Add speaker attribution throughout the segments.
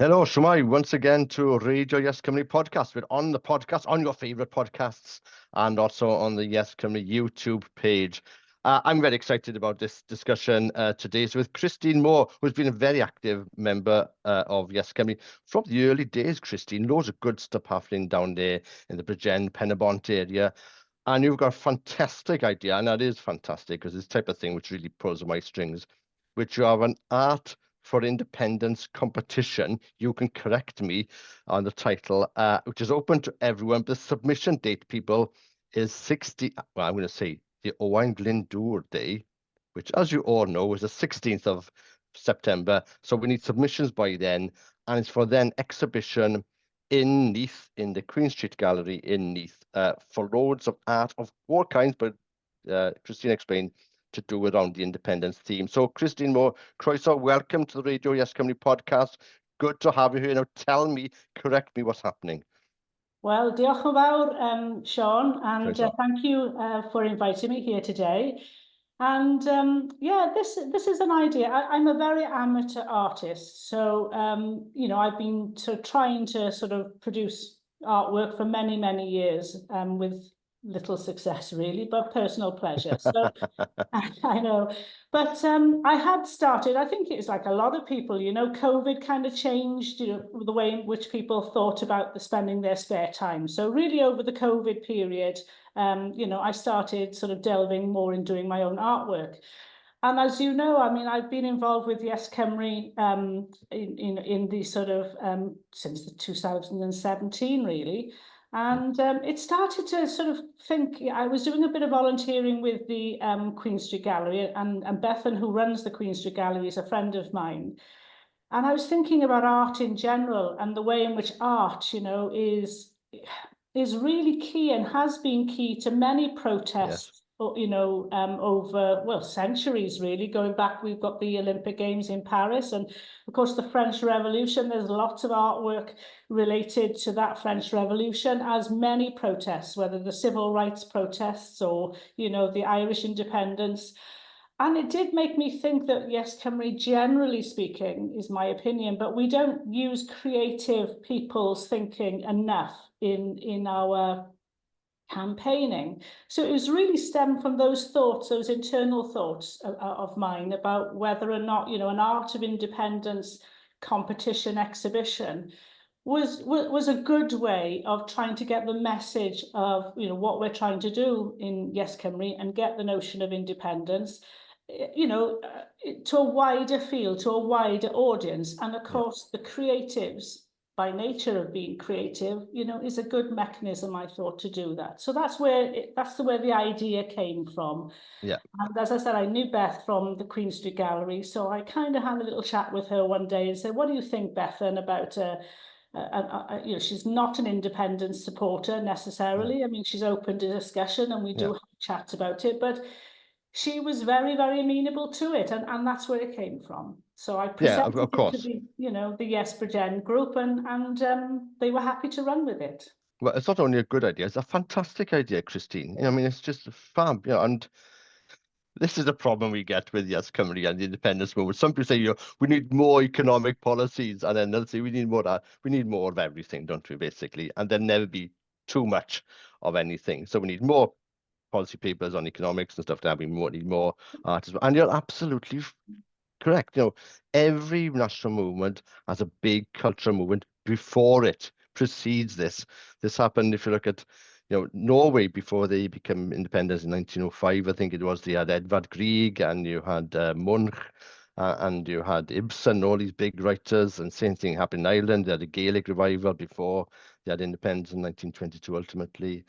Speaker 1: Hello, Shmai, once again to Radio Yes Cymru podcast. We're on the podcast, on your favourite podcasts, and also on the Yes Cymru YouTube page. I'm very excited about this discussion today. So with Christine Moore, who's been a very active member of Yes Cymru from the early days, Christine. Loads of good stuff happening down there in the Bridgend, Penabont area. And you've got a fantastic idea, and that is fantastic because it's the type of thing which really pulls my strings, which you have an art for independence competition. You can correct me on the title, which is open to everyone. The submission date, people, is 60. Well, I'm going to say the Owain Glyndŵr Day, which, as you all know, is the 16th of September. So we need submissions by then, and it's for then exhibition in Neath, in the Queen Street Gallery in Neath, for loads of art of all kinds, but Christine explained to do around the independence theme. So, Christine Moore, croeso, welcome to the Radio Yes Cymru podcast. Good to have you here. Now, tell me, correct me, what's happening.
Speaker 2: Well, diolch yn fawr, Sean, and thank you for inviting me here today. And yeah, this is an idea. I'm a very amateur artist, so I've been trying to produce artwork for many years, with little success really, but personal pleasure. So I know, but I had started. I think it was like a lot of people. COVID kind of changed, the way in which people thought about spending their spare time. So really, over the COVID period, I started delving more in doing my own artwork. And as you know, I mean, I've been involved with Yes Cymru in the since 2017, really. And it started to think. I was doing a bit of volunteering with the Queen Street Gallery, and Bethan, who runs the Queen Street Gallery, is a friend of mine. And I was thinking about art in general and the way in which art, is really key and has been key to many protests. Yes. Over centuries really. Going back, we've got the Olympic Games in Paris, and of course the French Revolution. There's lots of artwork related to that French Revolution, as many protests, whether the civil rights protests or the Irish independence. And it did make me think that Yes Cymru, generally speaking, is my opinion, but we don't use creative people's thinking enough in our campaigning. So it was really stemmed from those thoughts, those internal thoughts of mine about whether or not, an art of independence competition exhibition was a good way of trying to get the message of, what we're trying to do in Yes Cymru and get the notion of independence, to a wider field, to a wider audience. And of course, the creatives, by nature of being creative, is a good mechanism, I thought, to do that. So that's where the idea came from.
Speaker 1: Yeah.
Speaker 2: And as I said, I knew Beth from the Queen Street Gallery, so I kind of had a little chat with her one day and said, "What do you think, Bethan, about?" She's not an independent supporter necessarily. I mean, she's open to discussion, and we do have chats about it, but she was very amenable to it, and that's where it came from. So I presented it to the Yes Bridgend group, and they were happy to run with it.
Speaker 1: Well, it's not only a good idea, it's a fantastic idea, Christine. I mean, it's just fab, and this is a problem we get with Yes Cymru and the independence movement. Some people say, we need more economic policies, and then they'll say we need more of everything, don't we, basically? And there'll never be too much of anything. So we need more policy papers on economics and stuff. We need more artists. And you're absolutely correct. Every national movement has a big cultural movement before it precedes this. This happened, if you look at Norway, before they became independent in 1905, I think it was, they had Edvard Grieg, and you had Munch, and you had Ibsen, all these big writers, and same thing happened in Ireland. They had a Gaelic revival before they had independence in 1922, ultimately.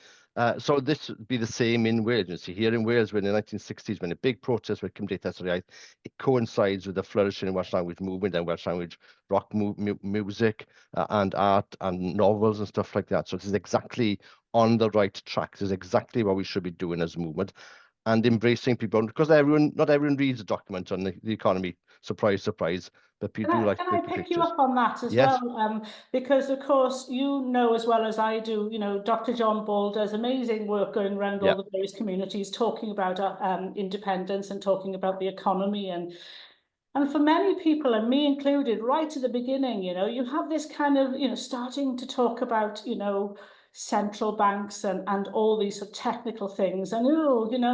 Speaker 1: So this would be the same in Wales. You see, here in Wales, when in the 1960s, when a big protest with Cymdeithas yr Iaith, it coincides with the flourishing in Welsh language movement and Welsh language rock music and art and novels and stuff like that. So this is exactly on the right track. This is exactly what we should be doing as a movement, and embracing people, because not everyone reads a document on the economy. Surprise, surprise. But people do like to take pictures.
Speaker 2: Can I pick you up on that as well? Because of course, as well as I do, Dr. John Ball does amazing work going around all the various communities, talking about independence and talking about the economy. And And for many people, and me included, right at the beginning, you have this kind of, starting to talk about, central banks and all these sort of technical things. And,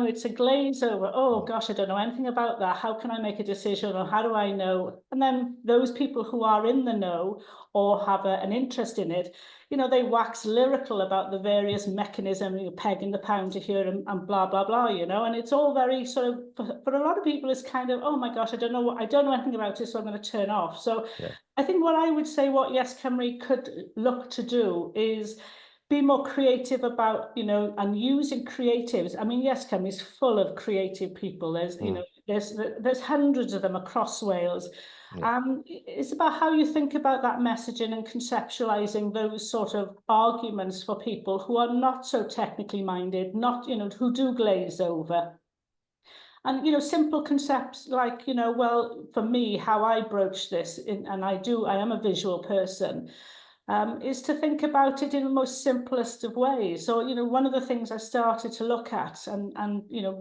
Speaker 2: it's a glaze over. Oh, gosh, I don't know anything about that. How can I make a decision, or how do I know? And then those people who are in the know or have an interest in it, they wax lyrical about the various mechanisms, pegging the pound to here and blah, blah, blah, and it's all very sort of, for a lot of people, it's kind of, oh my gosh, I don't know anything about it, so I'm going to turn off. So yeah. I think what I would say, what Yes Cymru could look to do is be more creative about, and using creatives. I mean, Yes Cymru is full of creative people. There's, there's hundreds of them across Wales. Yeah. It's about how you think about that messaging and conceptualizing those sort of arguments for people who are not so technically minded, not, who do glaze over. And, simple concepts like, well, for me, how I broach this, and I am a visual person, is to think about it in the most simplest of ways. So, one of the things I started to look at, and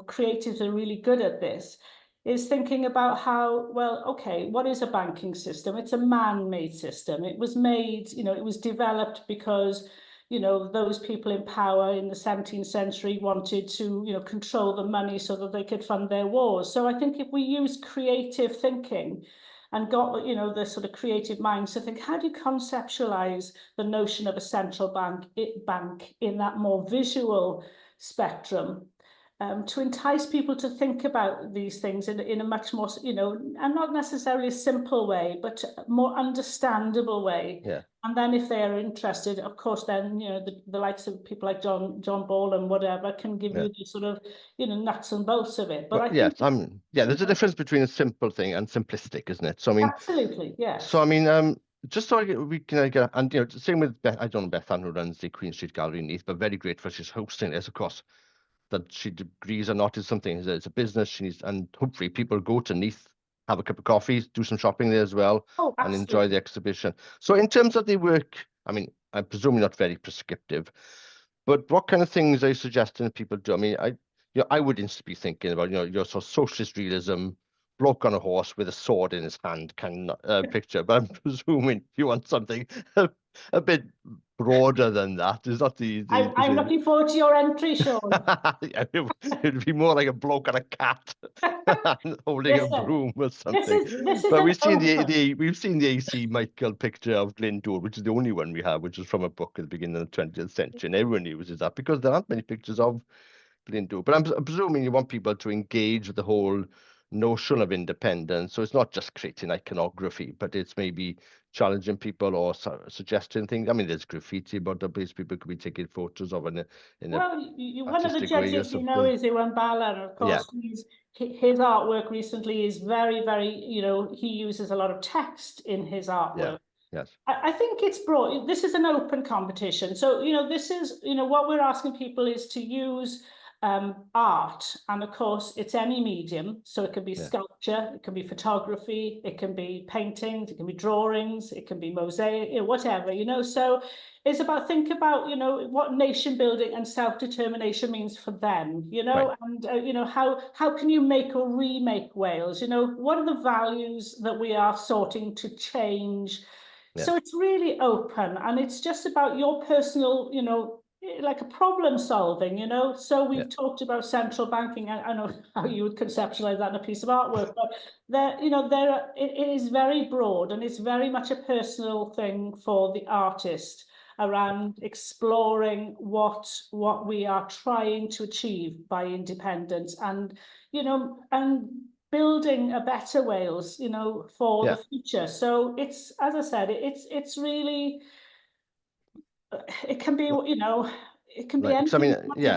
Speaker 2: creatives are really good at this, is thinking about how, well, okay, what is a banking system? It's a man-made system. It was made, it was developed because, those people in power in the 17th century wanted to, control the money so that they could fund their wars. So I think if we use creative thinking and got, the sort of creative minds to think, how do you conceptualize the notion of a central bank in that more visual spectrum, to entice people to think about these things in a much more, and not necessarily a simple way, but a more understandable way. Yeah. And then if they are interested, of course, then, the likes of people like John Ball and whatever can give you the sort of, nuts and bolts of it. But I think
Speaker 1: there's a difference between a simple thing and simplistic, isn't it? So, I mean,
Speaker 2: absolutely, yes.
Speaker 1: So, I mean, just so we can get, and, same with, I don't know Bethan, who runs the Queen Street Gallery in Neath, but very grateful she's hosting this, of course, that she agrees or not is something, it's a business she needs, and hopefully people go to Neath, have a cup of coffee, do some shopping there as well, and enjoy the exhibition. So in terms of the work, I mean, I'm presuming not very prescriptive, but what kind of things are you suggesting that people do? I mean, I would instantly be thinking about, your sort of socialist realism, bloke on a horse with a sword in his hand kind of picture, but I'm presuming you want something a bit broader than that. Is that
Speaker 2: I'm looking forward to your entry, Sean.
Speaker 1: Yeah, it'd be more like a bloke and a cat holding a broom or something. But we've seen the AC Michael picture of Glyndŵr, which is the only one we have, which is from a book at the beginning of the 20th century, and everyone uses that because there aren't many pictures of Glyndŵr. But I'm presuming you want people to engage with the whole notion of independence. So it's not just creating iconography, but it's maybe challenging people or suggesting things. I mean, there's graffiti about the place people could be taking photos of one of
Speaker 2: the judges is Iwan Bala, and of course his artwork recently is very, very, he uses a lot of text in his artwork.
Speaker 1: Yes.
Speaker 2: I think it's broad. This is an open competition. So, this is, what we're asking people is to use art, and of course it's any medium, so it can be sculpture, it can be photography, it can be paintings, it can be drawings, it can be mosaic, whatever, so it's about think about what nation building and self-determination means for them, and how can you make or remake Wales, what are the values that we are sorting to change. So it's really open, and it's just about your personal, like a problem solving, so we've talked about central banking. I know how you would conceptualize that in a piece of artwork, but it is very broad, and it's very much a personal thing for the artist around exploring what we are trying to achieve by independence, and and building a better Wales, for the future. So it's, as I said, it's really, it can be, it can be anything.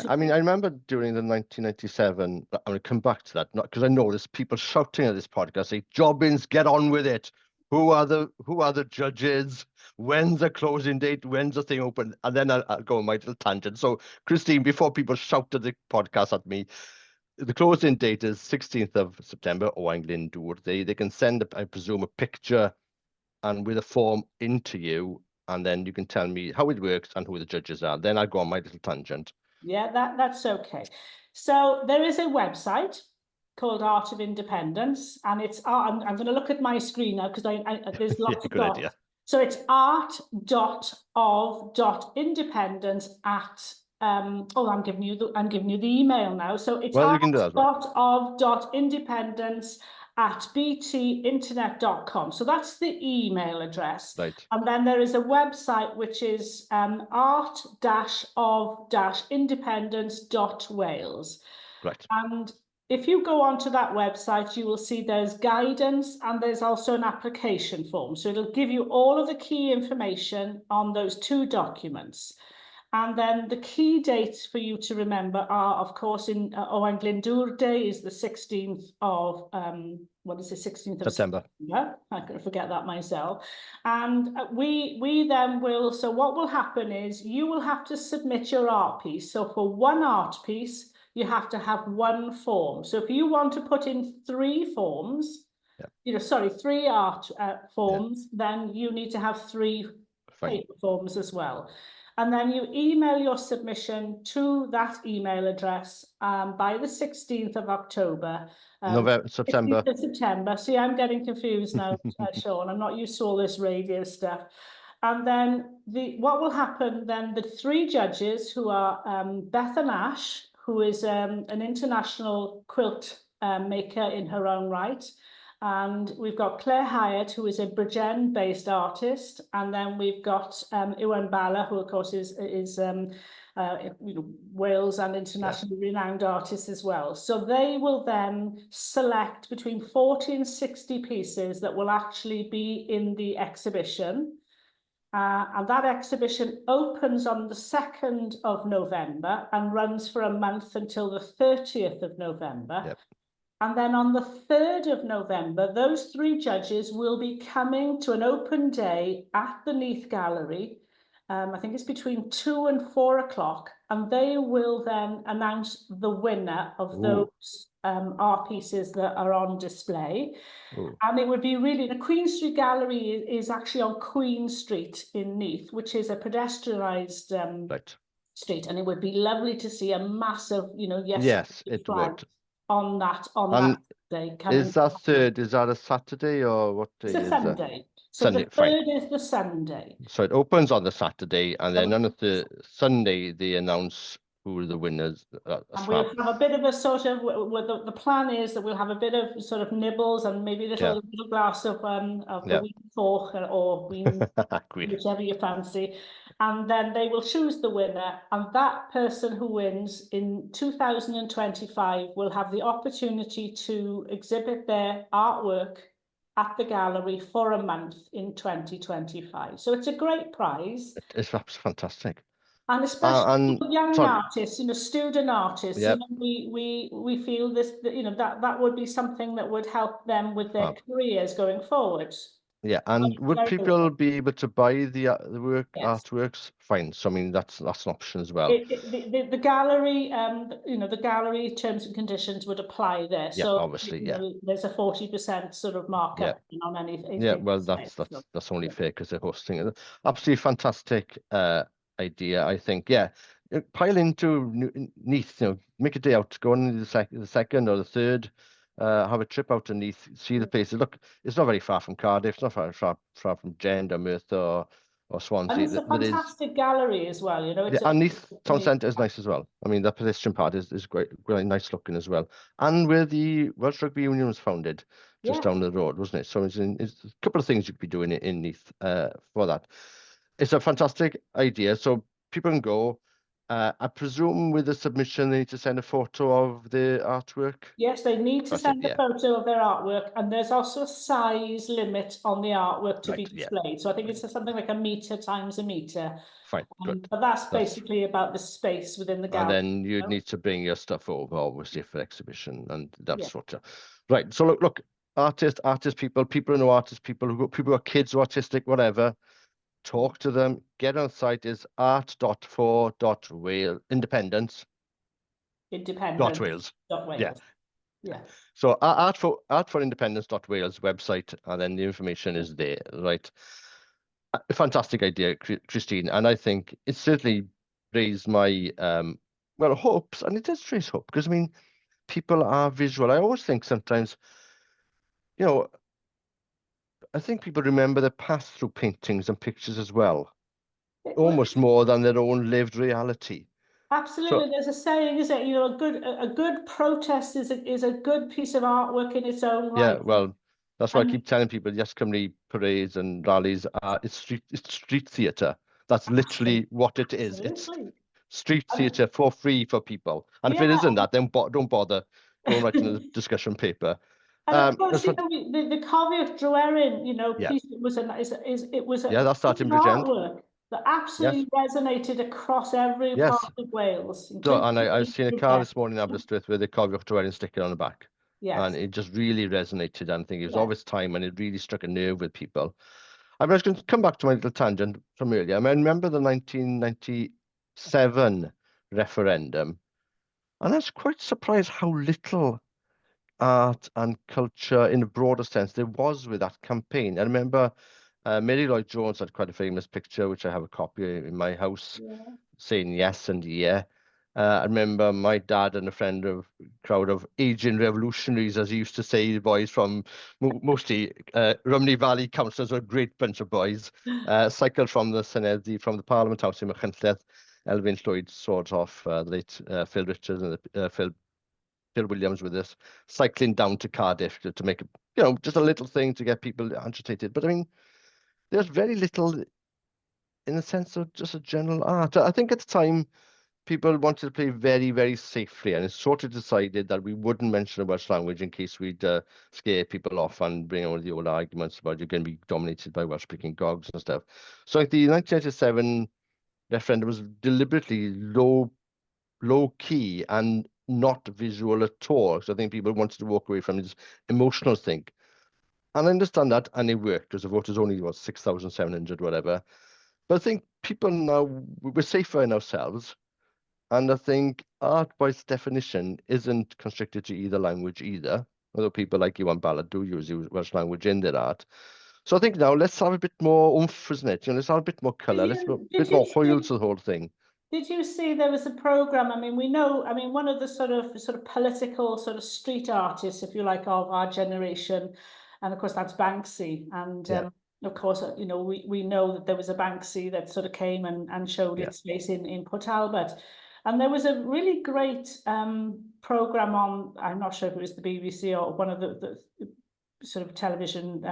Speaker 1: I mean, I remember during the 1997, I'm going to come back to that, not because I know there's people shouting at this podcast, say, Jobbins, get on with it. Who are the judges? When's the closing date? When's the thing open? And then I'll go on my little tangent. So, Christine, before people shout at the podcast at me, the closing date is 16th of September, Owain Glyndŵr. They can send, I presume, a picture and with a form into you, and then you can tell me how it works and who the judges are. Then I'll go on my little tangent.
Speaker 2: Yeah, that's okay. So there is a website called Art of Independence, and it's I'm going to look at my screen now because there's lots of dots.
Speaker 1: Idea.
Speaker 2: So it's art.of.independence at I'm giving you the email now. So it's art.of.independence@btinternet.com. So that's the email address.
Speaker 1: Right.
Speaker 2: And then there is a website which is art-of-independence.wales.
Speaker 1: Right.
Speaker 2: And if you go onto that website, you will see there's guidance and there's also an application form. So it'll give you all of the key information on those two documents. And then the key dates for you to remember are, of course, in Owain Glyndŵr Day is the 16th of, 16th of
Speaker 1: September.
Speaker 2: I'm going to forget that myself. And we then will, so what will happen is you will have to submit your art piece. So for one art piece, you have to have one form. So if you want to put in 3 forms, three art forms, then you need to have 3 paper forms as well. And then you email your submission to that email address by the 16th of October.
Speaker 1: September.
Speaker 2: 16th of September. See, I'm getting confused now, Sean. I'm not used to all this radio stuff. And then what will happen then, the 3 judges who are Bethan Ash, who is an international quilt maker in her own right. And we've got Claire Hiett, who is a Bridgend-based artist, and then we've got Iwan Bala, who of course is Wales and internationally renowned artist as well. So they will then select between 40 and 60 pieces that will actually be in the exhibition. And that exhibition opens on the 2nd of November and runs for a month until the 30th of November.
Speaker 1: Yep.
Speaker 2: And then on the 3rd of November, those 3 judges will be coming to an open day at the Neath Gallery. I think it's between 2 and 4 o'clock. And they will then announce the winner of those art pieces that are on display. And it would be really, the Queen Street Gallery is actually on Queen Street in Neath, which is a pedestrianised street. And it would be lovely to see a massive,
Speaker 1: yes, it would.
Speaker 2: On that day.
Speaker 1: Is that 3rd? Is that a Saturday or what day is that?
Speaker 2: Sunday. So
Speaker 1: Sunday,
Speaker 2: the 3rd is the Sunday.
Speaker 1: So it opens on the Saturday, and then on the Sunday they announce who the winners are.
Speaker 2: And we'll have a bit of a sort of, the plan is that we'll have a bit of sort of nibbles and maybe a little glass of the wheat fork or whichever you fancy. And then they will choose the winner, and that person who wins in 2025 will have the opportunity to exhibit their artwork at the gallery for a month in 2025. So it's a great prize.
Speaker 1: It's fantastic.
Speaker 2: And especially for young artists, student artists, we feel this, that would be something that would help them with their careers going forward.
Speaker 1: Yeah, and would people be able to buy the artworks? Fine. So I mean that's an option as well.
Speaker 2: The gallery, the gallery terms and conditions would apply there.
Speaker 1: Yeah,
Speaker 2: so
Speaker 1: obviously,
Speaker 2: there's a 40% sort of markup on anything.
Speaker 1: Yeah, well, that's only fair because they're hosting it. Absolutely fantastic idea, I think. Yeah, pile into Neath. Make a day out. Go on the 2nd or the 3rd. Have a trip out to Neath, see the places. Look, it's not very far from Cardiff. It's not far from Gend or Merthyr or Swansea.
Speaker 2: And it's a fantastic gallery as well.
Speaker 1: And Neath Town Centre is nice as well. I mean, that pedestrian part is great, really nice looking as well. And where the Welsh Rugby Union was founded, just down the road, wasn't it? So it's a couple of things you could be doing in Neath for that. It's a fantastic idea. So people can go. I presume with the submission, they need to send a photo of the artwork?
Speaker 2: Yes, they need to send a photo of their artwork, and there's also a size limit on the artwork to be displayed. So I think it's something like 1 metre times 1 metre.
Speaker 1: Fine, good.
Speaker 2: But that's basically about the space within the gallery.
Speaker 1: And then you'd need to bring your stuff over, obviously, for exhibition, and that's sort of... Right, so look, artist people who know artists, people who are kids or autistic, whatever, talk to them. Get on site is art.for.wales independence. Wales.
Speaker 2: Yeah.
Speaker 1: So art4independence.wales website, and then the information is there, right? A fantastic idea, Christine, and I think it's certainly raised my hopes, and it does raise hope because I mean, people are visual. I always think sometimes, you know, I think people remember their past through paintings and pictures as well, almost more than their own lived reality.
Speaker 2: Absolutely, there's a saying, is it? You know, a good protest is a good piece of artwork in its own right.
Speaker 1: Yeah, well, that's why I keep telling people, Yes Cymru parades and rallies are it's street theatre. That's literally what it is. It's street theatre for free for people. And if it isn't that, then don't bother. Don't write in the discussion paper.
Speaker 2: And of course, you know, the Cofiwch Drewerin, you know, piece was
Speaker 1: that's that in Bridgend.
Speaker 2: Artwork that absolutely resonated across every part of Wales.
Speaker 1: So, and I've seen a car this morning in Aberystwyth with a Cofiwch Drewerin sticker on the back. And it just really resonated. And I think it was of its time, and it really struck a nerve with people. I was going to come back to my little tangent from earlier. I remember the 1997 referendum, and I was quite surprised how little art and culture in a broader sense there was with that campaign. I remember Mary Lloyd Jones had quite a famous picture, which I have a copy in my house, saying yes and yeah. I remember my dad and a crowd of aging revolutionaries, as he used to say, the boys from mostly Rhymney Valley councillors, a great bunch of boys, cycled from the Senedd, from the Parliament House in Machynlleth, Elfyn Llwyd, sort of the late Phil Richards and Phil Williams with us, cycling down to Cardiff to make, just a little thing to get people agitated. But I mean, there's very little in the sense of just a general art. I think at the time, people wanted to play very, very safely, and it's sort of decided that we wouldn't mention the Welsh language in case we'd scare people off and bring all the old arguments about you're going to be dominated by Welsh-speaking gogs and stuff. So like the 1997 referendum was deliberately low-key and not visual at all. So I think people wanted to walk away from this emotional thing. And I understand that, and it worked, because the vote was only, 6,700, whatever. But I think people now, we're safer in ourselves. And I think art, by its definition, isn't constricted to either language either, although people like Iwan Bala do use Welsh language in their art. So I think now let's have a bit more oomph, isn't it? Let's have a bit more colour, let's have a bit more hoyle to the whole thing.
Speaker 2: Did you see there was a programme? I mean, we know, one of the sort of political sort of street artists, if you like, of our generation, and of course that's Banksy. And of course, we know that there was a Banksy that sort of came and showed its face in Port Talbot. And there was a really great programme on, I'm not sure if it was the BBC or one of the sort of television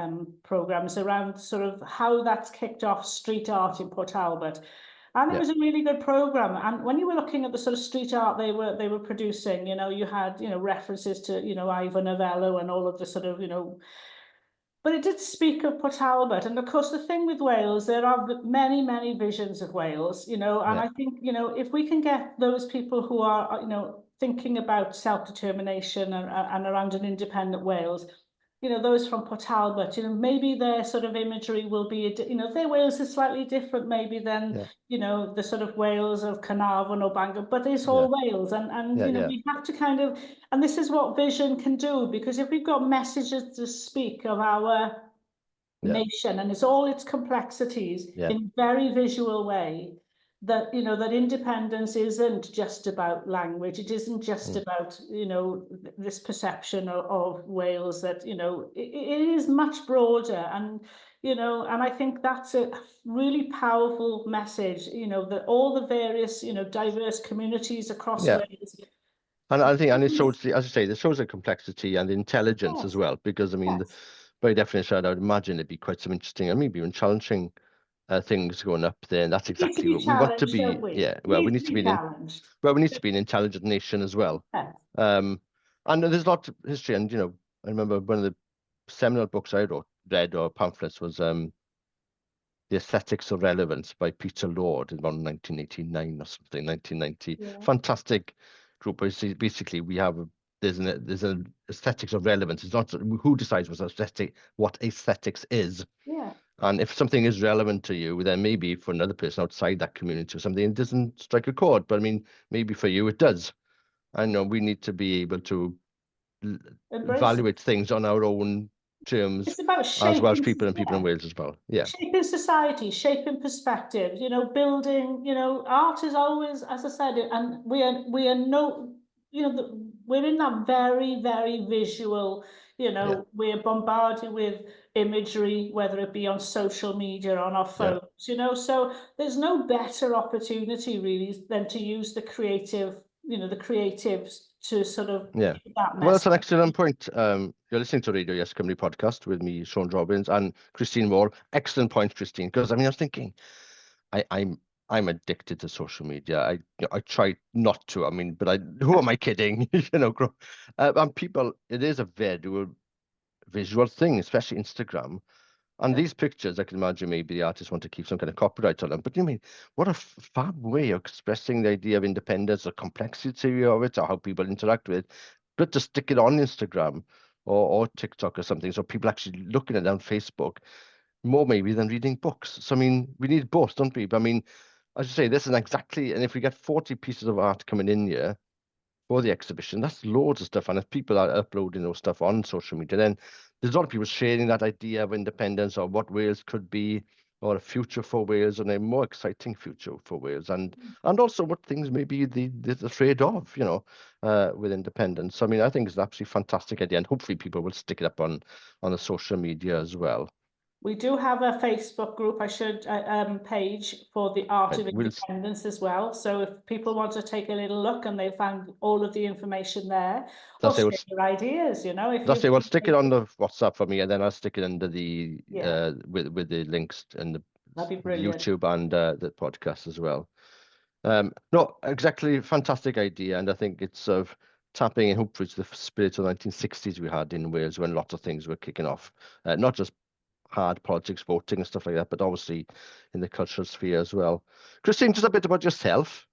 Speaker 2: programmes around sort of how that's kicked off street art in Port Talbot. And it was a really good programme. And when you were looking at the sort of street art they were producing, you had, references to, Ivan Novello and all of the sort of, but it did speak of Port Talbot. And of course, the thing with Wales, there are many, many visions of Wales, and I think, if we can get those people who are, thinking about self-determination and around an independent Wales, those from Port Talbot, maybe their sort of imagery will be, their Wales is slightly different maybe than, the sort of Wales of Carnarvon or Bangor, but it's all Wales. And we have to kind of, and this is what vision can do, because if we've got messages to speak of our nation and it's all its complexities in a very visual way, that that independence isn't just about language, it isn't just about this perception of Wales, that it is much broader, and and I think that's a really powerful message, that all the various diverse communities across Wales.
Speaker 1: And I think, and it shows, as I say, it shows the complexity and the intelligence as well, because I mean, by definition, I would imagine it'd be quite some interesting and maybe even challenging things going up there, and that's exactly what we want to be. We need to be we need to be an intelligent nation as well. And there's a lot of history, and I remember one of the seminal books I read or pamphlets was The Aesthetics of Relevance by Peter Lord in around 1989 or something, 1990. Fantastic group. Basically, there's an aesthetics of relevance. It's not who decides what aesthetics is. And if something is relevant to you, then maybe for another person outside that community or something, it doesn't strike a chord. But I mean, maybe for you it does. I know we need to be able to evaluate things on our own terms as Welsh people and people in Wales as well.
Speaker 2: Shaping society, shaping perspectives, building, art is always, as I said, and we are no, we're in that very, very visual, you know, we're bombarded with imagery, whether it be on social media or on our phones, you know, so there's no better opportunity really than to use the creative, you know, the creatives to sort of get that message.
Speaker 1: Well, that's an excellent point. You're listening to Radio Yes Cymru podcast with me, Siôn Jobbins, and Christine Moore. Excellent point, Christine, because I mean, I was thinking, I'm addicted to social media. I try not to. I mean, but who am I kidding? You know, and people, it is a very visual thing, especially Instagram. And these pictures, I can imagine maybe the artists want to keep some kind of copyright on them. But you mean, what a fab way of expressing the idea of independence or complexity of it, or how people interact with it. But to stick it on Instagram or TikTok or something, so people actually looking at it on Facebook more maybe than reading books. So I mean, we need both, don't we? But I mean, as you say, this is exactly, and if we get 40 pieces of art coming in here for the exhibition, that's loads of stuff. And if people are uploading those stuff on social media, then there's a lot of people sharing that idea of independence or what Wales could be, or a future for Wales, and a more exciting future for Wales, and also what things maybe they're afraid of, you know, with independence. So, I mean, I think it's an absolutely fantastic idea, and hopefully people will stick it up on the social media as well.
Speaker 2: We do have a Facebook group, page for the Art of Independence as well. So if people want to take a little look and they find all of the information there, or share your ideas, you know.
Speaker 1: We'll stick it on the WhatsApp for me, and then I'll stick it under the with the links and the YouTube and the podcast as well. No, exactly, fantastic idea, and I think it's sort of tapping in hopefully to the spirit of the 1960s we had in Wales when lots of things were kicking off, not just hard politics, voting and stuff like that, but obviously in the cultural sphere as well. Christine, just a bit about yourself.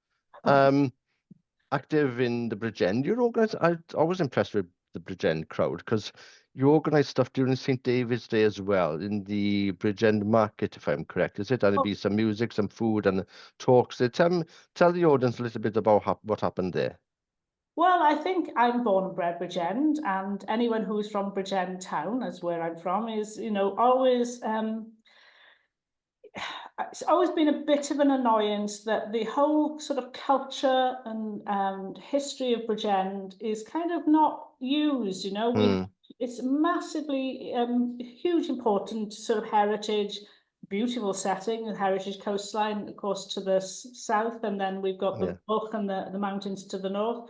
Speaker 1: Active in the Bridgend, you're organised. I was impressed with the Bridgend crowd because you organise stuff during St. David's Day as well in the Bridgend market, if I'm correct, is it? And there'll be some music, some food and talks. Tell the audience a little bit about what happened there.
Speaker 2: Well, I think I'm born and bred Bridgend, and anyone who's from Bridgend town, as where I'm from, is, you know, always it's always been a bit of an annoyance that the whole sort of culture and history of Bridgend is kind of not used, you know. It's massively huge, important sort of heritage, beautiful setting, the heritage coastline, of course, to the south, and then we've got the Buch and the mountains to the north.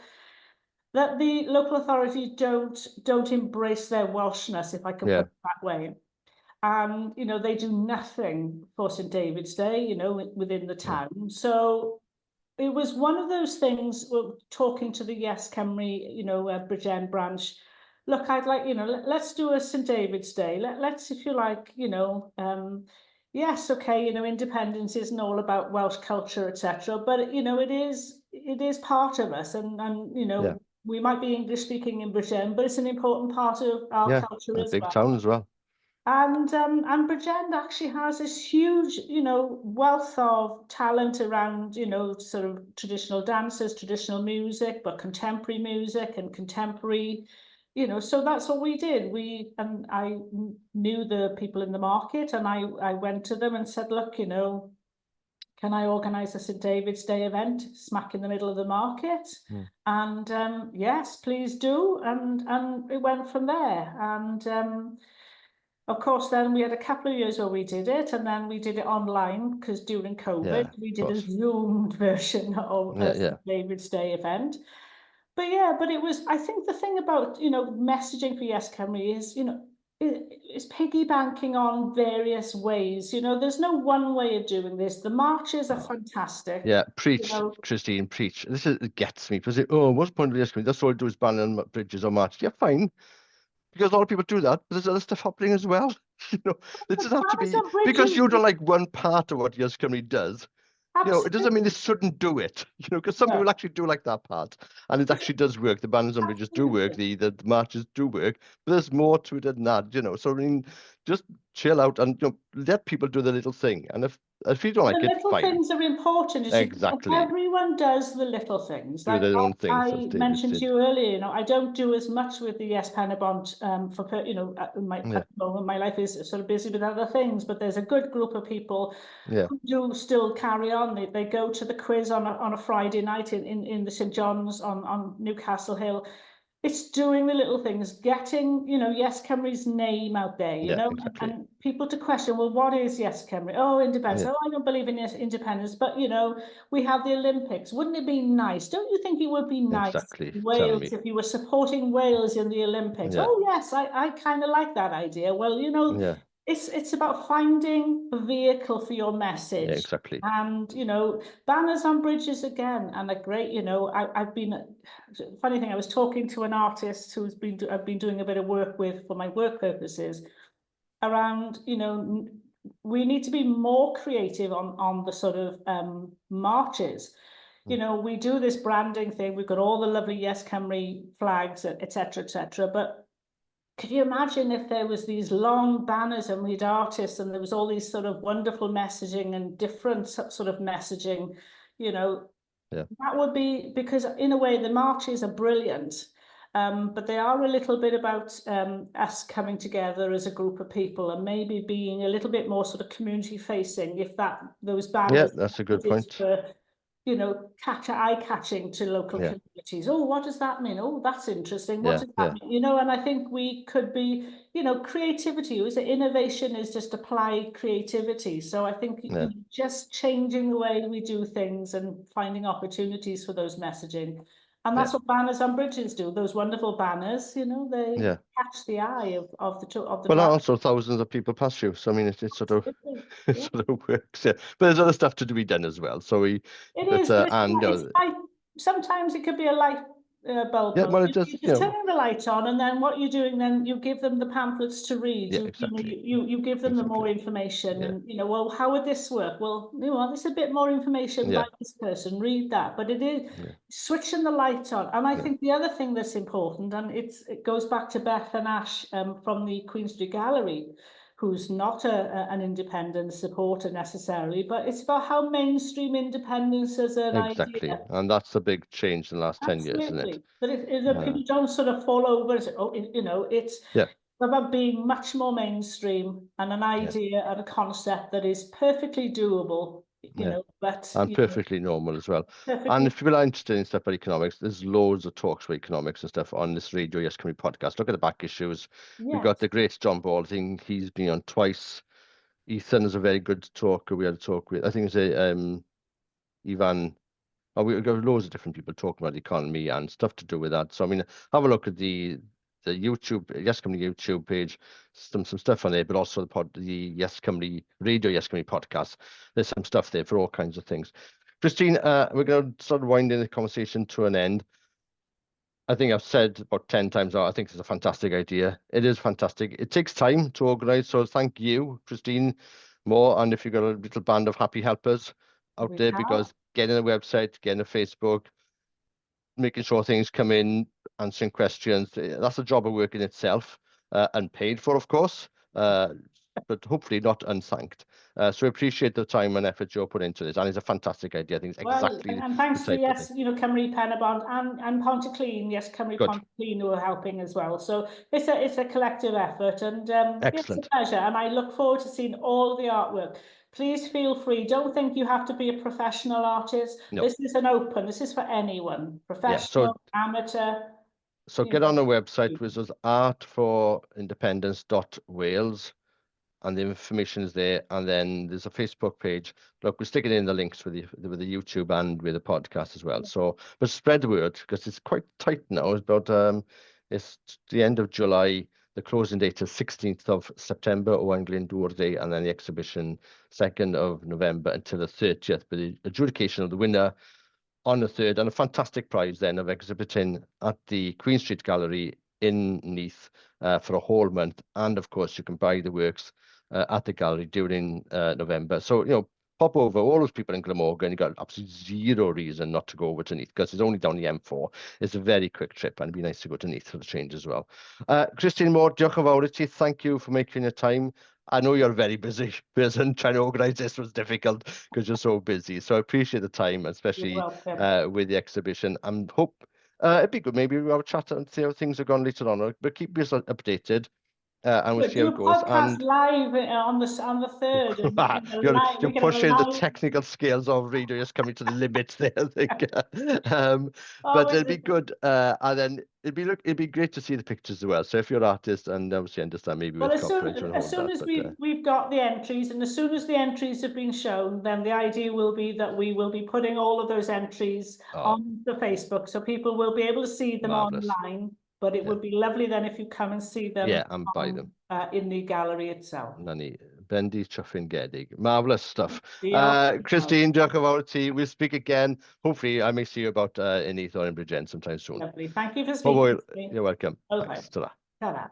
Speaker 2: That the local authorities don't embrace their Welshness, if I can put it that way. And, you know, they do nothing for St. David's Day, you know, within the town. So it was one of those things, talking to the Yes Cymru, you know, Bridgend branch. Look, I'd like, you know, let's do a St. David's Day. Let's, if you like, you know, yes, okay, you know, independence isn't all about Welsh culture, etc. But, you know, it is part of us. And you know, we might be English speaking in Bridgend, but it's an important part of our culture as well.
Speaker 1: Big town as well.
Speaker 2: And Bridgend actually has this huge, you know, wealth of talent around, you know, sort of traditional dances, traditional music, but contemporary music and contemporary, you know, so that's what we did. I knew the people in the market, and I went to them and said, look, you know, can I organise a St. David's Day event smack in the middle of the market? And yes, please do. And it went from there. And of course, then we had a couple of years where we did it, and then we did it online because during COVID, we did a Zoomed version of a St. David's Day event. But it was, I think the thing about, you know, messaging for Yes Cymru is, you know, it's piggybanking on various ways. You know, there's no one way of doing this. The marches are fantastic.
Speaker 1: Yeah, preach, you know, Christine, preach. It gets me because what's the point of Yes Cymru? That's all I do is ban on bridges or marches. Yeah, fine. Because a lot of people do that, but there's other stuff happening as well. You know, it doesn't have to be because you don't like one part of what Yes Cymru does. Absolutely. You know, it doesn't mean they shouldn't do it. You know, because some people actually do like that part, and it actually does work. The banners on bridges do work. The marches do work. But there's more to it than that. You know, so I mean, just chill out and, you know, let people do the little thing. And if you don't like it, fine.
Speaker 2: The little things are important.
Speaker 1: Exactly.
Speaker 2: Everyone does the little things.
Speaker 1: Do their own things.
Speaker 2: I mentioned to you earlier, you know, I don't do as much with the Yes Penabont for, you know, at the moment my life is sort of busy with other things, but there's a good group of people who do still carry on. They go to the quiz on a Friday night in the St. John's on Newcastle Hill. it's doing the little things, getting, you know, Yes Cymru's name out there, you know,
Speaker 1: exactly.
Speaker 2: and people to question, well, what is Yes Cymru? Oh, independence.
Speaker 1: Yeah.
Speaker 2: Oh, I don't believe in independence, but, you know, we have the Olympics. Wouldn't it be nice? Don't you think it would be nice,
Speaker 1: Exactly. Tell me.
Speaker 2: Wales, if you were supporting Wales in the Olympics?
Speaker 1: Yeah.
Speaker 2: Oh, yes, I kind of like that idea. Well, you know,
Speaker 1: Yeah.
Speaker 2: it's about finding a vehicle for your message.
Speaker 1: Yeah, exactly.
Speaker 2: And, you know, banners on bridges again, and a great, you know, I've been, funny thing, I was talking to an artist who's been, I've been doing a bit of work with for my work purposes around, you know, we need to be more creative on the sort of marches. You know, we do this branding thing, we've got all the lovely Yes Cymru flags, etc., but could you imagine if there was these long banners and we'd artists and there was all these sort of wonderful messaging and different sort of messaging, you know, that would be, because in a way the marches are brilliant, but they are a little bit about us coming together as a group of people and maybe being a little bit more sort of community facing, if those banners
Speaker 1: that's a good point.
Speaker 2: for, you know, eye-catching to local communities. Oh, what does that mean? Oh, that's interesting. What does that mean? You know, and I think we could be, you know, creativity, innovation is just applied creativity. So I think just changing the way we do things and finding opportunities for those messaging. And that's what banners on bridges do. Those wonderful banners, you know, they catch the eye of the
Speaker 1: Well, also thousands of people pass you, so I mean, it sort of it sort of works. Yeah, but there's other stuff to be done as well. So
Speaker 2: it is, but it's like, sometimes it could be a light bulb.
Speaker 1: Yeah, well, it
Speaker 2: You're
Speaker 1: just,
Speaker 2: just turning the light on, and then what you're doing, then you give them the pamphlets to read.
Speaker 1: Yeah,
Speaker 2: you
Speaker 1: exactly.
Speaker 2: you give them the more information, and you know, well, how would this work? Well, you know, there's a bit more information by this person. Read that, but it is switching the light on. And I think the other thing that's important, and it goes back to Bethan Ash from the Queen Street Gallery, who's not an independent supporter necessarily, but it's about how mainstream independence as an idea.
Speaker 1: And that's the big change in the last 10 years, isn't it?
Speaker 2: But if people don't sort of fall over, you know, it's about being much more mainstream and an idea and a concept that is perfectly doable, you know, but
Speaker 1: and perfectly normal as well.
Speaker 2: perfectly.
Speaker 1: And if people are interested in stuff about economics, there's loads of talks about economics and stuff on this Radio Yes Cymru podcast. Look at the back issues. We've got the great John Ball thing. He's been on twice. Ethan is a very good talker. We had a talk with, I think it's Iwan. Oh, we've got loads of different people talking about the economy and stuff to do with that. So I mean, have a look at the YouTube Yes Cymru YouTube page. Some stuff on there, but also the Yes Cymru Radio Yes Cymru podcast. There's some stuff there for all kinds of things. Christine, we're going to start winding the conversation to an end. I think I've said about 10 times now, I think it's a fantastic idea. It is fantastic. It takes time to organise. So thank you, Christine, more. And if you've got a little band of happy helpers out there, because getting a website, getting a Facebook, making sure things come in, answering questions, that's a job of work in itself, and paid for, of course, but hopefully not unthanked. So we appreciate the time and effort you're putting into this, and it's a fantastic idea. I think it's exactly
Speaker 2: and thanks
Speaker 1: the
Speaker 2: to
Speaker 1: type
Speaker 2: you know, Cymru Penabont and Pontyclun, Yes Cymru Pontyclun, who are helping as well. So it's a collective effort, and it's a pleasure. And I look forward to seeing all the artwork. Please feel free. Don't think you have to be a professional artist. This is this is for anyone, professional, amateur.
Speaker 1: So get on the website, which is artforindependence.wales, and the information is there. And then there's a Facebook page. Look, we're sticking in the links with the YouTube and with the podcast as well. So, but spread the word, because it's quite tight now. It's about it's the end of July. The closing date is 16th of September, Owain Glyndŵr Day, and then the exhibition 2nd of November until the 30th. But the adjudication of the winner on the 3rd, and a fantastic prize then of exhibiting at the Queen Street Gallery in Neath for a whole month. And of course, you can buy the works at the gallery during November. So, you know, pop over. All those people in Glamorgan, you got absolutely zero reason not to go over to Neath, because it's only down the M4. It's a very quick trip, and it'd be nice to go to Neath for the change as well. Christine Moore, diolch yn fawr I ti. Thank you for making your time. I know you're very busy person. Trying to organise this was difficult because you're so busy. So I appreciate the time, especially with the exhibition. And hope it'd be good. Maybe we'll have a chat and see how things have gone later on. But keep us updated. and we'll see how
Speaker 2: Do
Speaker 1: it
Speaker 2: a
Speaker 1: goes.
Speaker 2: podcast
Speaker 1: And
Speaker 2: live on the 3rd.
Speaker 1: you're
Speaker 2: We can have a
Speaker 1: pushing the
Speaker 2: live.
Speaker 1: technical scales of radio just coming to the limits there, I think.
Speaker 2: Oh,
Speaker 1: But it'll be good. And then it'd be great to see the pictures as well. So if you're an artist and obviously understand maybe
Speaker 2: well,
Speaker 1: with
Speaker 2: as soon
Speaker 1: copyright, you want to
Speaker 2: as
Speaker 1: hold
Speaker 2: soon
Speaker 1: that.
Speaker 2: as
Speaker 1: But,
Speaker 2: we've got the entries, and as soon as the entries have been shown, then the idea will be that we will be putting all of those entries on the Facebook, so people will be able to see them
Speaker 1: marvelous.
Speaker 2: online. But it would be lovely then if you come and see them.
Speaker 1: Yeah, and buy them
Speaker 2: in the gallery itself.
Speaker 1: Nani, Bendy Chuffingedig. Marvelous stuff.
Speaker 2: Diolch.
Speaker 1: Christine, diolch yn fawr ti. We'll speak again. Hopefully, I may see you about Neath or in Bridgend sometime soon.
Speaker 2: Lovely. Thank you for speaking to me.
Speaker 1: You're welcome.
Speaker 2: Okay.
Speaker 1: Thanks. Ta-ra.
Speaker 2: Ta-ra.